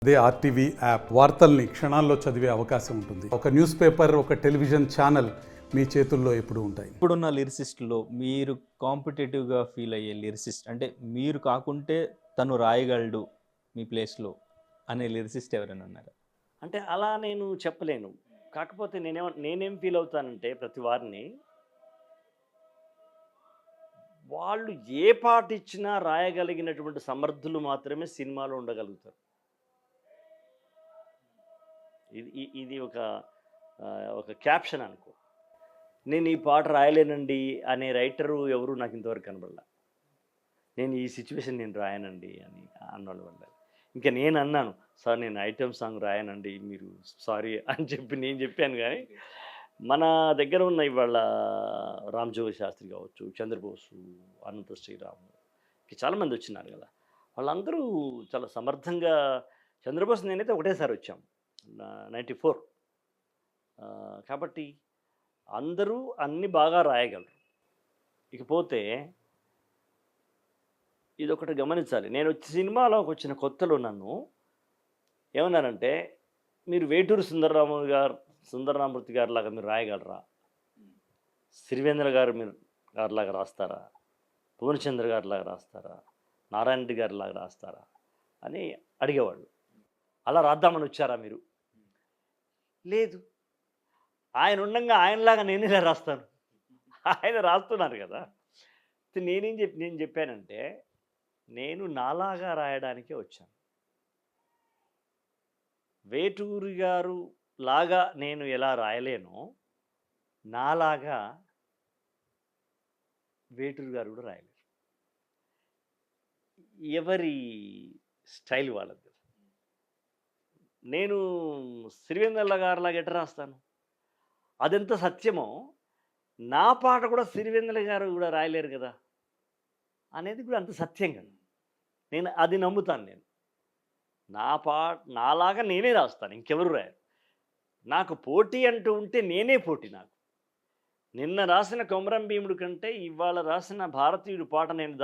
అదే RTV app వార్తల్ని క్షణాల్లో చదివే అవకాశం ఉంటుంది. ఒక న్యూస్ పేపర్, ఒక టెలివిజన్ ఛానల్ మీ చేతుల్లో ఎప్పుడూ ఉంటాయి. ఇప్పుడున్న లిరిసిస్ట్లో మీరు కాంపిటేటివ్గా ఫీల్ అయ్యే లిరిసిస్ట్, అంటే మీరు కాకుంటే తను రాయగలడు మీ ప్లేస్లో అనే లిరిసిస్ట్ ఎవరైనా ఉన్నారా? అంటే అలా నేను చెప్పలేను. కాకపోతే నేనేం ఫీల్ అవుతానంటే ప్రతి వారిని వాళ్ళు ఏ పాట ఇచ్చినా రాయగలిగినటువంటి సమర్థులు మాత్రమే సినిమాలో ఉండగలుగుతారు. ఇది ఒక క్యాప్షన్ అనుకో. నేను ఈ పాట రాయలేనండి అనే రైటరు ఎవరు నాకు ఇంతవరకు కనబడలా. నేను ఈ సిచ్యువేషన్ నేను రాయనండి అని అన్నోళ్ళు వల్ల. ఇంకా నేను అన్నాను, సార్ నేను ఐటెం సాంగ్ రాయనండి, మీరు సారీ అని నేను చెప్పాను. కానీ మన దగ్గర ఉన్న ఇవాళ రామజోగ శాస్త్రి కావచ్చు, చంద్రబోసు, అనంత శ్రీరాము, చాలామంది వచ్చినారు కదా. వాళ్ళందరూ చాలా సమర్థంగా. చంద్రబోస్ నేనైతే ఒకటేసారి వచ్చాం 94. కాబట్టి అందరూ అన్ని బాగా రాయగలరు. ఇకపోతే ఇదొకటి గమనించాలి. నేను సినిమాలోకి వచ్చిన కొత్తలో నన్ను ఏమన్నారంటే, మీరు వేటూరు సుందరరామూర్తి గారి లాగా మీరు రాయగలరా, సిరివేంద్ర గారిలాగా రాస్తారా, పూర్ణచంద్ర గారిలాగా రాస్తారా, నారాయణ రెడ్డి గారిలాగా రాస్తారా అని అడిగేవాళ్ళు. అలా రాద్దామని వచ్చారా మీరు? లేదు, ఆయన ఉండగా ఆయనలాగా నేను ఇలా రాస్తాను. ఆయన రాస్తున్నారు కదా. నేను చెప్పానంటే, నేను నాలాగా రాయడానికే వచ్చాను. వేటూరి గారు లాగా నేను ఎలా రాయలేనో, నాలాగా వేటూరి గారు కూడా రాయలేరు. ఎవరి స్టైల్ వాళ్ళది. నేను సిరివెన్నెల గారిలాగా ఎట్లా రాస్తాను? అదెంత సత్యమో నా పాట కూడా సిరివెన్నెల గారు కూడా రాయలేరు కదా అనేది కూడా అంత సత్యం కదా. నేను అది నమ్ముతాను. నేను నాలాగా నేనే రాస్తాను, ఇంకెవరు రాయరు. నాకు పోటీ అంటూ ఉంటే నేనే పోటీ. నాకు నిన్న రాసిన కొమరం భీముడు కంటే ఇవాళ రాసిన భారతీయుడు పాట నేను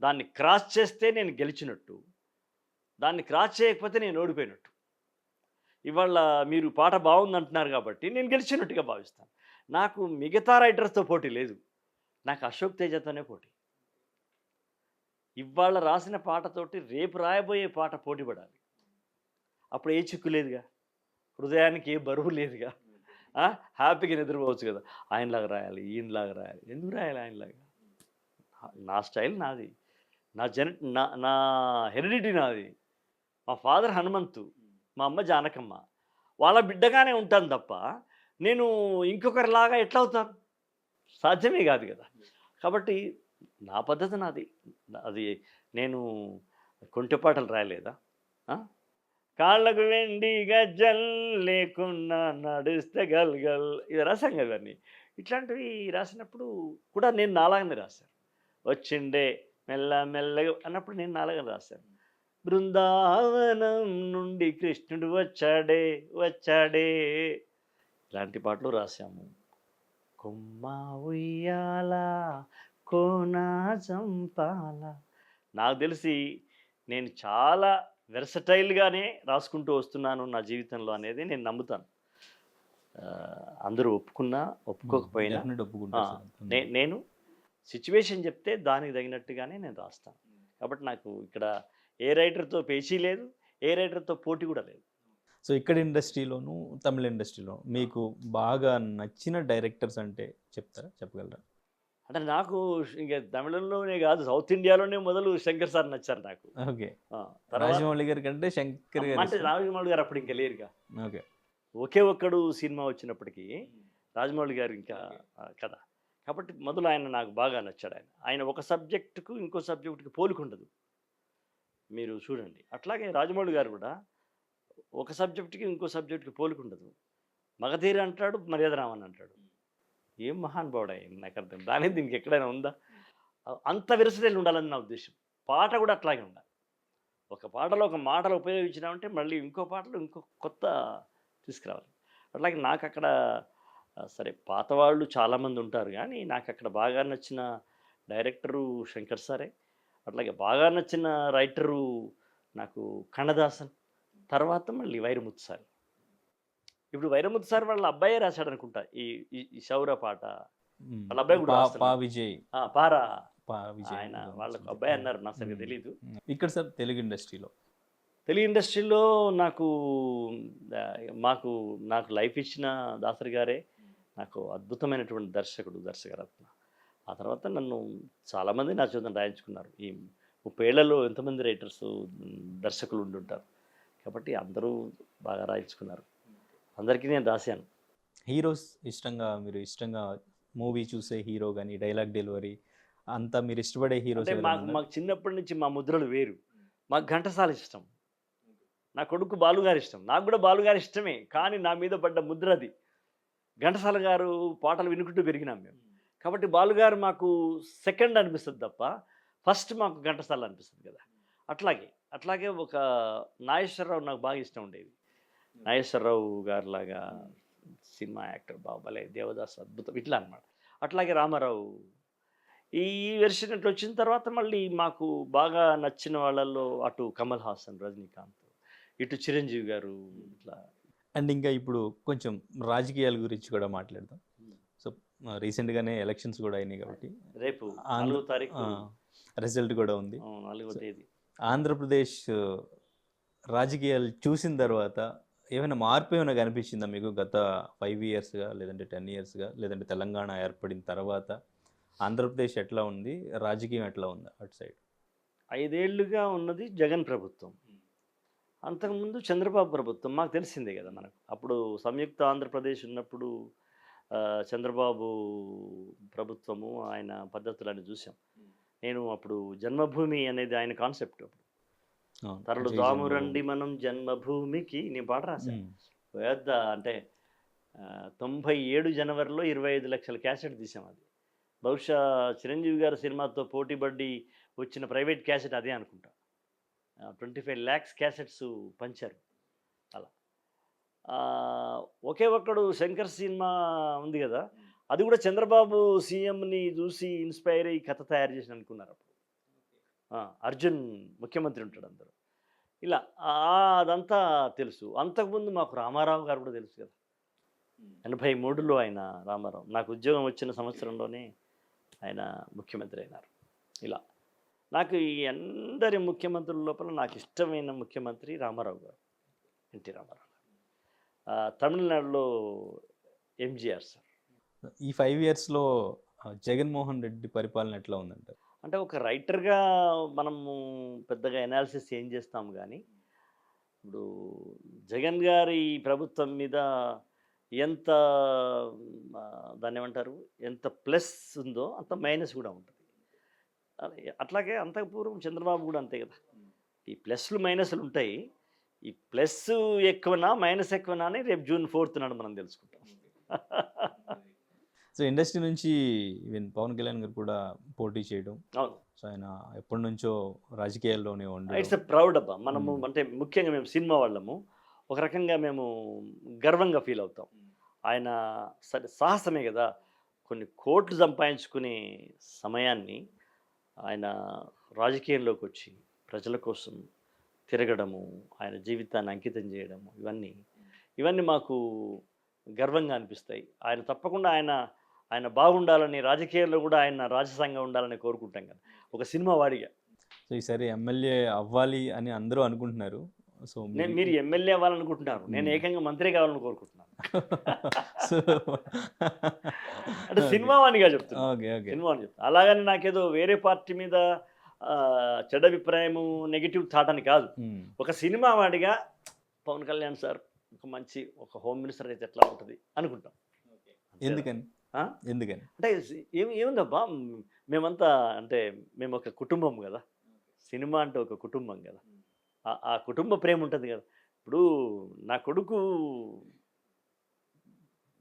దాన్ని క్రాస్ చేస్తే నేను గెలిచినట్టు, దాన్ని క్రాస్ చేయకపోతే నేను ఓడిపోయినట్టు. ఇవాళ మీరు పాట బాగుందంటున్నారు కాబట్టి నేను గెలిచినట్టుగా భావిస్తాను. నాకు మిగతా రైటర్స్తో పోటీ లేదు, నాకు అశోక్ తేజతోనే పోటీ. ఇవాళ రాసిన పాటతోటి రేపు రాయబోయే పాట పోటీ పడాలి. అప్పుడు ఏ చిక్కు లేదుగా, హృదయానికి ఏ బరువు లేదుగా, హ్యాపీగా నిద్రపోవచ్చు కదా. ఆయనలాగా రాయాలి, ఈయనలాగా రాయాలి, ఎందుకు రాయాలి ఆయనలాగా? నా స్టైల్ నాది, నా హెరిడిటీ నాది. మా ఫాదర్ హనుమంతు, మా అమ్మ జానకమ్మ, వాళ్ళ బిడ్డగానే ఉంటాను తప్ప నేను ఇంకొకరిలాగా ఎట్లా అవుతాను? సాధ్యమే కాదు కదా. కాబట్టి నా పద్ధతి నాది. అది నేను కొంటె పాటలు రాయలేదా? కాళ్ళకు వెండి గజ్జల్ లేకున్నా నడుస్తే గల్గల్, ఇది రాశాం కదండి. ఇట్లాంటివి రాసినప్పుడు కూడా నేను నాలాగానే రాశాను. వచ్చిండే మెల్లగా అన్నప్పుడు నేను నాలాగానే రాశాను. బృందావనం నుండి కృష్ణుడు వచ్చాడే ఇలాంటి పాటలు రాశాము. కొమ్మ ఉయ్యాల కోన చంపాల. నాకు తెలిసి నేను చాలా వెర్సటైల్గానే రాసుకుంటూ వస్తున్నాను నా జీవితంలో అనేది నేను నమ్ముతాను. అందరూ ఒప్పుకోకపోయినా నేను సిచ్యువేషన్ చెప్తే దానికి తగినట్టుగానే నేను రాస్తాను. కాబట్టి నాకు ఇక్కడ ఏ రైటర్తో పేచీ లేదు, ఏ రైటర్తో పోటీ కూడా లేదు. సో ఇక్కడ ఇండస్ట్రీలోను, తమిళ ఇండస్ట్రీలో మీకు బాగా నచ్చిన డైరెక్టర్స్ అంటే చెప్పగలరా? అంటే నాకు ఇంకా తమిళంలోనే కాదు, సౌత్ ఇండియాలోనే మొదలు శంకర్ సార్ నచ్చారు నాకు. ఓకే. రాజమౌళి గారి కంటే శంకర్ గారు అంటే రాజమౌళి గారు అప్పుడు ఇంకా లేరుగా. ఓకే. ఒకే ఒక్కడు సినిమా వచ్చినప్పటికీ రాజమౌళి గారు ఇంకా కదా. కాబట్టి మొదలు ఆయన నాకు బాగా నచ్చాడు. ఆయన ఒక సబ్జెక్టుకు ఇంకో సబ్జెక్టుకి పోలికుండదు, మీరు చూడండి. అట్లాగే రాజమౌళి గారు కూడా ఒక సబ్జెక్టుకి ఇంకో సబ్జెక్టుకి పోలికుండదు. మగధీర అంటాడు, మర్యాద రామన్ అంటాడు. ఏం మహానుభావుడు ఆయన, నాకు అర్థం. దీనికి ఎక్కడైనా ఉందా? అంత విరసతలు ఉండాలని నా ఉద్దేశం. పాట కూడా అట్లాగే ఉండాలి. ఒక పాటలో ఒక మాటలు ఉపయోగించినామంటే మళ్ళీ ఇంకో పాటలు ఇంకో కొత్త తీసుకురావాలి. అట్లాగే నాకు అక్కడ సరే పాత వాళ్ళు చాలామంది ఉంటారు, కానీ నాకు అక్కడ బాగా నచ్చిన డైరెక్టరు శంకర్ సారే. అట్లాగే బాగా నచ్చిన రైటరు నాకు కన్నదాసన్. తర్వాత మళ్ళీ వైరముత్తు సార్. ఇప్పుడు వైరముత్తు సార్ వాళ్ళ అబ్బాయే రాశాడు అనుకుంటా ఈ ఈ శౌర్య పాట. వాళ్ళ అబ్బాయి కూడా పా రాస్తున్నాడు. విజయ్ పారా విజయ్ ఆయన వాళ్ళకు అబ్బాయి అన్నారు, నాకు సరిగ్గా తెలీదు. ఇక్కడ సార్ తెలుగు ఇండస్ట్రీలో తెలుగు ఇండస్ట్రీలో నాకు నాకు లైఫ్ ఇచ్చిన దాసరి గారే నాకు అద్భుతమైనటువంటి దర్శకరత్న. ఆ తర్వాత నన్ను చాలామంది నా చేత రాయించుకున్నారు. ఈ 30 ఏళ్లలో ఎంతమంది రైటర్స్ దర్శకులు ఉండుంటారు, కాబట్టి అందరూ బాగా రాయించుకున్నారు. అందరికీ నేను రాశాను. హీరోస్ మీరు ఇష్టంగా మూవీ చూసే హీరో కానీ డైలాగ్ డెలివరీ అంతా మీరు ఇష్టపడే హీరోస్ అంటే మాకు చిన్నప్పటి నుంచి మా ముద్రలు వేరు. మాకు ఘంటసాల ఇష్టం, నా కొడుకు బాలుగారు ఇష్టం, నాకు కూడా బాలుగారు ఇష్టమే. కానీ నా మీద పడ్డ ముద్ర అది. ఘంటసాల గారు పాటలు వినుకుంటూ పెరిగినాం మేము, కాబట్టి బాలుగారు మాకు సెకండ్ అనిపిస్తుంది తప్ప ఫస్ట్ మాకు ఘంటసాల అనిపిస్తుంది కదా. అట్లాగే ఒక నాగేశ్వరరావు నాకు బాగా ఇష్టం ఉండేది. నాగేశ్వరరావు గారు లాగా సినిమా యాక్టర్ బాబాలే, దేవదాస్ అద్భుతం, ఇట్లా అనమాట. అట్లాగే రామారావు. ఈ వెర్షన్ ఇట్లా వచ్చిన తర్వాత మళ్ళీ మాకు బాగా నచ్చిన వాళ్ళల్లో అటు కమల్ హాసన్, రజనీకాంత్, ఇటు చిరంజీవి గారు, ఇట్లా. అండ్ ఇంకా ఇప్పుడు కొంచెం రాజకీయాల గురించి కూడా మాట్లాడదాం. సో రీసెంట్గానే ఎలక్షన్స్ కూడా అయినాయి కాబట్టి రేపు 4వ తారీఖు రిజల్ట్ కూడా ఉంది. 4వ తేదీ. ఆంధ్రప్రదేశ్ రాజకీయాలు చూసిన తర్వాత ఏమైనా మార్పు ఏమైనా కనిపించిందా మీకు గత 5 ఇయర్స్గా, లేదంటే 10 ఇయర్స్గా, లేదంటే తెలంగాణ ఏర్పడిన తర్వాత ఆంధ్రప్రదేశ్ ఎట్లా ఉంది, రాజకీయం ఎట్లా ఉంది అటు సైడ్? 5 ఏళ్లుగా ఉన్నది జగన్ ప్రభుత్వం, అంతకుముందు చంద్రబాబు ప్రభుత్వం. మాకు తెలిసిందే కదా మనకు. అప్పుడు సంయుక్త ఆంధ్రప్రదేశ్ ఉన్నప్పుడు చంద్రబాబు ప్రభుత్వము ఆయన పద్ధతులను చూసాం. నేను అప్పుడు జన్మభూమి అనేది ఆయన కాన్సెప్ట్. అప్పుడు తరలు దామురండి మనం జన్మభూమికి నేను పాట రాశాను. పెద్ద అంటే 97 జనవరిలో 25 లక్షల క్యాసెట్ తీసాం. అది బహుశా చిరంజీవి గారి సినిమాతో పోటీపడి వచ్చిన ప్రైవేట్ క్యాసెట్ అదే అనుకుంటా. 25 lakhs క్యాసెట్స్ పంచారు. అలా ఒకే ఒక్కడు శంకర్ సినిమా ఉంది కదా, అది కూడా చంద్రబాబు సీఎంని చూసి ఇన్స్పైర్ అయ్యి కథ తయారు చేసి అనుకున్నారు. అప్పుడు అర్జున్ ముఖ్యమంత్రి ఉంటాడు అందరూ. ఇలా అదంతా తెలుసు. అంతకుముందు మాకు రామారావు గారు కూడా తెలుసు కదా. 83లో ఆయన రామారావు నాకు ఉద్యోగం వచ్చిన సంవత్సరంలోనే ఆయన ముఖ్యమంత్రి అయినారు. ఇలా నాకు ఈ అందరి ముఖ్యమంత్రుల లోపల నాకు ఇష్టమైన ముఖ్యమంత్రి రామారావు గారు, ఎన్టీ రామారావు గారు. తమిళనాడులో ఎంజీఆర్ సార్. ఈ 5 ఇయర్స్లో జగన్మోహన్ రెడ్డి పరిపాలన ఎట్లా ఉందంటారు? అంటే ఒక రైటర్గా మనము పెద్దగా ఎనాలిసిస్ ఏం చేస్తాము, కానీ ఇప్పుడు జగన్ గారి ప్రభుత్వం మీద ఎంత దాన్ని ఏమంటారు, ఎంత ప్లస్ ఉందో అంత మైనస్ కూడా ఉంటుంది. అట్లాగే అంతకుపూర్వం చంద్రబాబు కూడా అంతే కదా. ఈ ప్లస్లు మైనస్లు ఉంటాయి. ఈ ప్లస్ ఎక్కువనా మైనస్ ఎక్కువనా అని రేపు June 4th నాడు మనం తెలుసుకుంటాం. సో ఇండస్ట్రీ నుంచి ఈవెన్ పవన్ కళ్యాణ్ గారు కూడా పోటీ చేయడం. అవును. సో ఆయన ఎప్పటి నుంచో రాజకీయాల్లోనే ఉండడం. ఇట్స్ ఎ ప్రౌడ్ అబ్బా. మనము అంటే ముఖ్యంగా మేము సినిమా వాళ్ళము ఒక రకంగా మేము గర్వంగా ఫీల్ అవుతాం. ఆయన సరే సాహసమే కదా, కొన్ని కోట్లు సంపాదించుకునే సమయాన్ని ఆయన రాజకీయంలోకి వచ్చి ప్రజల కోసం తిరగడము, ఆయన జీవితాన్ని అంకితం చేయడము, ఇవన్నీ మాకు గర్వంగా అనిపిస్తాయి. ఆయన తప్పకుండా ఆయన బాగుండాలని, రాజకీయాల్లో కూడా ఆయన రాజసంగా ఉండాలని కోరుకుంటాం కదా ఒక సినిమా వాడిగా. సో ఈసారి ఎమ్మెల్యే అవ్వాలి అని అందరూ అనుకుంటున్నారు. సో మీరు ఎమ్మెల్యే అవ్వాలనుకుంటున్నారు, నేను ఏకంగా మంత్రి కావాలని కోరుకుంటున్నాను. అంటే సినిమా వాడిగా చెప్తున్నాను, సినిమా వాడిని చెప్తాను. అలాగని నాకేదో వేరే పార్టీ మీద చెడ్డ అభిప్రాయము, నెగిటివ్ థాట్ అని కాదు. ఒక సినిమా వాడిగా పవన్ కళ్యాణ్ సార్ ఒక హోమ్ మినిస్టర్ అయితే ఎట్లా ఉంటుంది అనుకుంటాం. ఎందుకని అంటే ఏముందబ్బా, మేమంతా అంటే మేము ఒక కుటుంబం కదా. సినిమా అంటే ఒక కుటుంబం కదా, ఆ కుటుంబ ప్రేమ ఉంటుంది కదా. ఇప్పుడు నా కొడుకు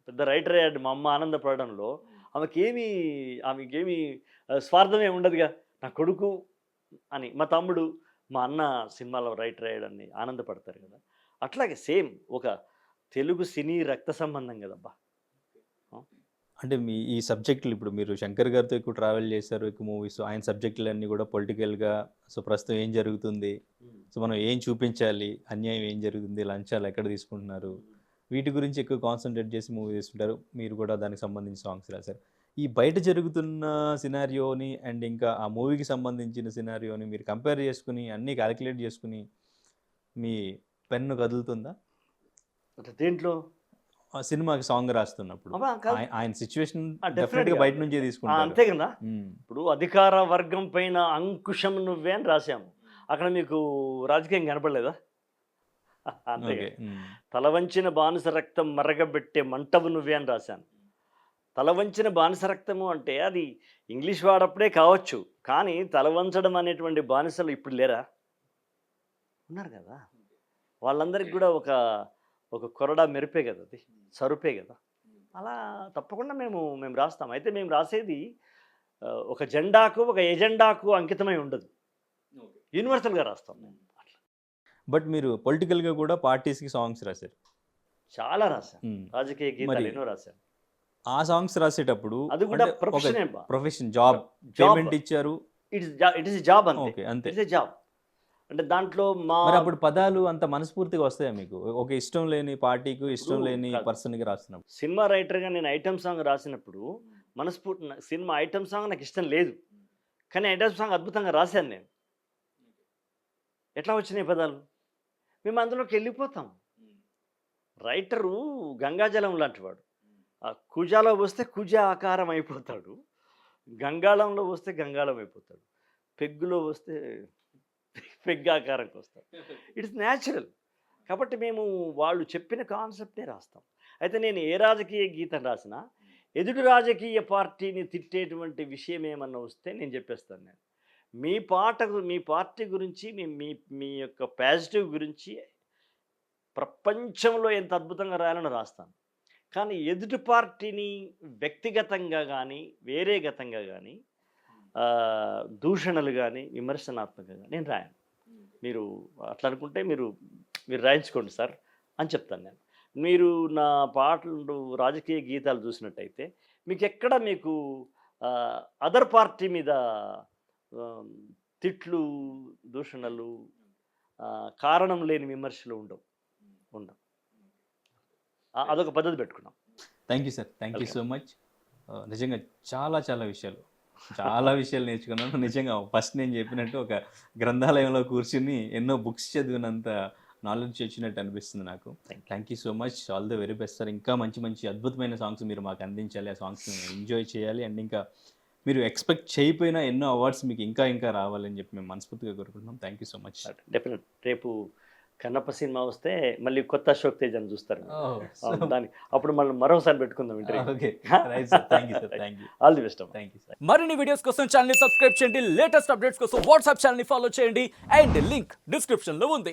పెద్ద రైటర్ అయ్యాడు, మా అమ్మ ఆనందపడడంలో ఆమెకేమీ స్వార్థమే ఉండదుగా. నా కొడుకు అని, మా తమ్ముడు, మా అన్న సినిమాలో రైటర్ అయ్యాడని ఆనందపడతారు కదా. అట్లాగే సేమ్ ఒక తెలుగు సినీ రక్త సంబంధం కదబ్బా. అంటే మీ ఈ సబ్జెక్టులు ఇప్పుడు మీరు శంకర్ గారితో ఎక్కువ ట్రావెల్ చేశారు, ఎక్కువ మూవీస్, ఆయన సబ్జెక్టులన్నీ కూడా పొలిటికల్గా, సో ప్రస్తుతం ఏం జరుగుతుంది, సో మనం ఏం చూపించాలి, అన్యాయం ఏం జరుగుతుంది, లంచాలు ఎక్కడ తీసుకుంటున్నారు, వీటి గురించి ఎక్కువ కాన్సన్ట్రేట్ చేసి మూవీ తీస్తుంటారు. మీరు కూడా దానికి సంబంధించి సాంగ్స్ రాశారు. ఈ బయట జరుగుతున్న సినారియోని అండ్ ఇంకా ఆ మూవీకి సంబంధించిన సినారియోని మీరు కంపేర్ చేసుకుని అన్నీ క్యాలిక్యులేట్ చేసుకుని మీ పెన్ను కదులుతుందా అంటే దేంట్లో ఆ సినిమాకి సాంగ్ రాస్తున్నప్పుడు? అబ్బా, కాదు. ఆయన సిచ్యువేషన్ definitely డెఫినెట్గా గా. బయట నుంచే తీసుకుంటారు. అంతే కదా. మ్మ్. ఇప్పుడు అధికార వర్గం పైన అంకుశం నువ్వే అని రాశాము, అక్కడ మీకు రాజకీయం కనపడలేదా? అంతే ఓకే. కదా. తల వంచిన బానిస రక్తం మరగబెట్టే మంటవు నువ్వే అని రాశాను. తల వంచిన బానిస రక్తము అంటే అది ఇంగ్లీష్ వాడప్పుడే కావచ్చు, కానీ తల వంచడం అనేటువంటి బానిసలు ఇప్పుడు లేరా? ఉన్నారు కదా. వాళ్ళందరికీ కూడా ఒక ఒక కొరడా మెరిపే కదా, అది సరుపే కదా. అలా తప్పకుండా మేము రాస్తాం. అయితే మేము రాసేది ఒక జెండాకు ఒక ఎజెండాకు అంకితమై ఉండదు, యూనివర్సల్గా రాస్తాం మేము. అట్లా బట్ మీరు పొలిటికల్గా కూడా పార్టీస్కి సాంగ్స్ రాశారు. చాలా రాశాను, మ్మ్. రాజకీయ గీతాలు మరి ఎన్నో రాశాను. ఆ సాంగ్స్ రాసేటప్పుడు అది కూడా ప్రొఫెషనే బా. Profession, job, job. పేమెంట్ ఇచ్చారు. ఇట్ ఇస్ జాబ్ అంతే. ఓకే, అంతే. It's a job. అంటే దాంట్లో మరి అప్పుడు పదాలు అంత మనస్ఫూర్తిగా వస్తాయా మీకు? ఒక ఇష్టం లేని పార్టీకి, ఇష్టం ఇప్పుడు లేని కాదు. పర్సన్కి రాస్తున్నప్పుడు? సినిమా రైటర్గా నేను ఐటమ్ సాంగ్ రాసినప్పుడు మనస్ఫూర్తి సినిమా ఐటమ్ సాంగ్ నాకు ఇష్టం లేదు, కానీ ఐటమ్ సాంగ్ అద్భుతంగా రాశాను నేను. ఎట్లా వచ్చినాయి పదాలు? మేము అందులోకి వెళ్ళిపోతాం. రైటరు గంగాజలం లాంటివాడు. ఆ కుజాలో వస్తే కుజ ఆకారం అయిపోతాడు, గంగాళంలో వస్తే గంగాళం అయిపోతాడు, పెగ్గులో వస్తే పెగ్గు ఆకారంకి వస్తాడు. It's natural. కాబట్టి మేము వాళ్ళు చెప్పిన కాన్సెప్టే రాస్తాం. అయితే నేను ఏ రాజకీయ గీతం రాసినా ఎదుటి రాజకీయ పార్టీని తిట్టేటువంటి విషయం ఏమన్నా వస్తే నేను చెప్పేస్తాను. నేను మీ పార్టీ గురించి మీ మీ యొక్క పాజిటివ్ గురించి ప్రపంచంలో ఎంత అద్భుతంగా రాయాలని రాస్తాను, కానీ ఎదుటి పార్టీని వ్యక్తిగతంగా కానీ వేరే గతంగా కానీ దూషణలు కానీ విమర్శనాత్మకంగా నేను రాయను. మీరు అట్లా అనుకుంటే మీరు రాయించుకోండి సార్ అని చెప్తాను నేను. మీరు నా పాటలు రాజకీయ గీతాలు చూసినట్టయితే మీకు అదర్ పార్టీ మీద తిట్లు, దూషణలు, కారణం లేని విమర్శలు ఉండవు. అదొక పద్ధతి పెట్టుకున్నాం. Thank you sir, thank you so much. నిజంగా చాలా విషయాలు నేర్చుకున్నాను. నిజంగా ఫస్ట్ నేను చెప్పినట్టు ఒక గ్రంథాలయంలో కూర్చుని ఎన్నో బుక్స్ చదివినంత నాలెడ్జ్ వచ్చినట్టు అనిపిస్తుంది నాకు. Thank you so much. All the very best sir. ఇంకా మంచి అద్భుతమైన సాంగ్స్ మీరు మాకు అందించాలి, ఆ సాంగ్స్ని ఎంజాయ్ చేయాలి, అండ్ ఇంకా మీరు ఎక్స్పెక్ట్ చేయకపోయినా ఎన్నో అవార్డ్స్ మీకు ఇంకా రావాలని చెప్పి మేము మనస్ఫూర్తిగా కోరుకుంటున్నాం. Thank you so much. Definite. రేపు కన్నప్ప సినిమా వస్తే మళ్ళీ కొత్త అశోక్ తేజ్ అని చూస్తారు. దానికి అప్పుడు మనం మరోసారి పెట్టుకుందాం interview. Okay, right sir. Thank you sir. Thank you. All the best. Thank you sir. మరిన్ని వీడియోస్ కోసం ఛానల్ ని సబ్స్క్రైబ్ చేయండి, లేటెస్ట్ అప్డేట్స్ కోసం వాట్సాప్ ఛానల్ ని ఫాలో చేయండి, అండ్ లింక్ డిస్క్రిప్షన్ లో ఉంది.